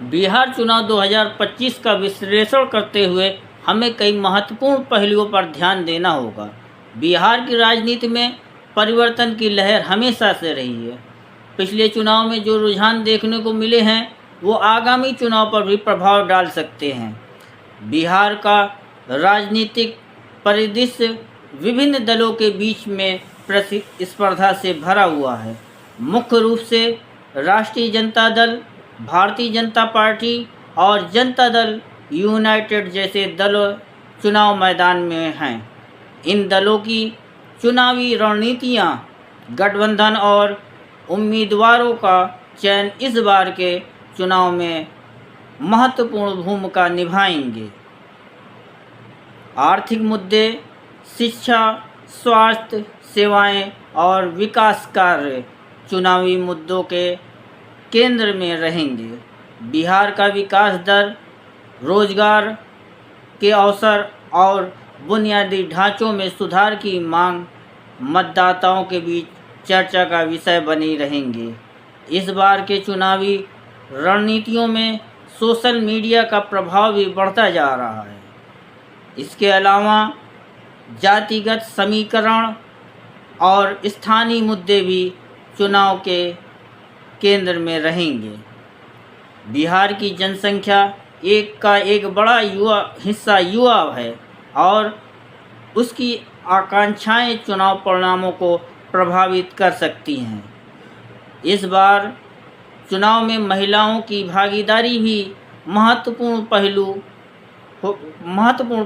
बिहार चुनाव 2025 का विश्लेषण करते हुए हमें कई महत्वपूर्ण पहलुओं पर ध्यान देना होगा। बिहार की राजनीति में परिवर्तन की लहर हमेशा से रही है। पिछले चुनाव में जो रुझान देखने को मिले हैं वो आगामी चुनाव पर भी प्रभाव डाल सकते हैं। बिहार का राजनीतिक परिदृश्य विभिन्न दलों के बीच में प्रतिस्पर्धा से भरा हुआ है। मुख्य रूप से राष्ट्रीय जनता दल, भारतीय जनता पार्टी और जनता दल यूनाइटेड जैसे दल चुनाव मैदान में हैं। इन दलों की चुनावी रणनीतियां, गठबंधन और उम्मीदवारों का चयन इस बार के चुनाव में महत्वपूर्ण भूमिका निभाएंगे। आर्थिक मुद्दे, शिक्षा, स्वास्थ्य सेवाएं और विकास कार्य चुनावी मुद्दों के केंद्र में रहेंगे। बिहार का विकास दर, रोजगार के अवसर और बुनियादी ढांचों में सुधार की मांग मतदाताओं के बीच चर्चा का विषय बनी रहेंगे। इस बार के चुनावी रणनीतियों में सोशल मीडिया का प्रभाव भी बढ़ता जा रहा है। इसके अलावा जातिगत समीकरण और स्थानीय मुद्दे भी चुनाव के केंद्र में रहेंगे। बिहार की जनसंख्या का एक बड़ा हिस्सा युवा है और उसकी आकांक्षाएं चुनाव परिणामों को प्रभावित कर सकती हैं। इस बार चुनाव में महिलाओं की भागीदारी भी महत्वपूर्ण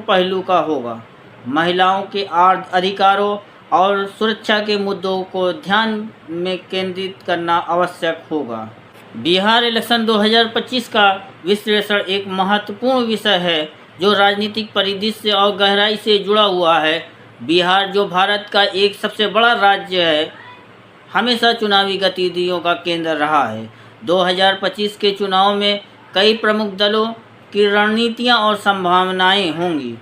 पहलू का होगा। महिलाओं के अधिकारों और सुरक्षा के मुद्दों को ध्यान में केंद्रित करना आवश्यक होगा। बिहार इलेक्शन 2025 का विश्लेषण एक महत्वपूर्ण विषय है जो राजनीतिक परिदृश्य और गहराई से जुड़ा हुआ है। बिहार, जो भारत का एक सबसे बड़ा राज्य है, हमेशा चुनावी गतिविधियों का केंद्र रहा है। 2025 के चुनाव में कई प्रमुख दलों की रणनीतियां और संभावनाएं होंगी।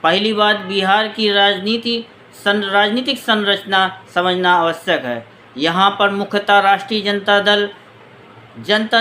पहली बात, बिहार की राजनीतिक संरचना समझना आवश्यक है। यहाँ पर मुख्यतः राष्ट्रीय जनता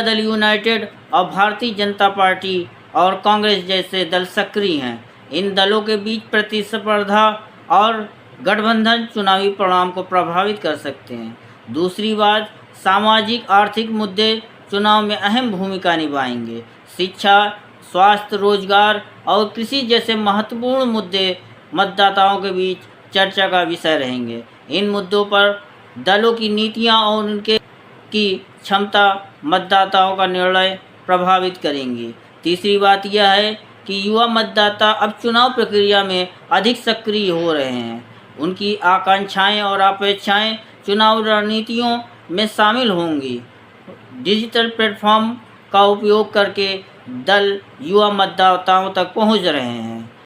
दल यूनाइटेड और भारतीय जनता पार्टी और कांग्रेस जैसे दल सक्रिय हैं। इन दलों के बीच प्रतिस्पर्धा और गठबंधन चुनावी परिणाम को प्रभावित कर सकते हैं। दूसरी बात, सामाजिक आर्थिक मुद्दे चुनाव में अहम भूमिका निभाएंगे। शिक्षा, स्वास्थ्य, रोजगार और कृषि जैसे महत्वपूर्ण मुद्दे मतदाताओं के बीच चर्चा का विषय रहेंगे। इन मुद्दों पर दलों की नीतियां और उनके की क्षमता मतदाताओं का निर्णय प्रभावित करेंगी। तीसरी बात यह है कि युवा मतदाता अब चुनाव प्रक्रिया में अधिक सक्रिय हो रहे हैं। उनकी आकांक्षाएं और अपेक्षाएं चुनाव रणनीतियों में शामिल होंगी। डिजिटल प्लेटफॉर्म का उपयोग करके दल युवा मतदाताओं तक पहुंच रहे हैं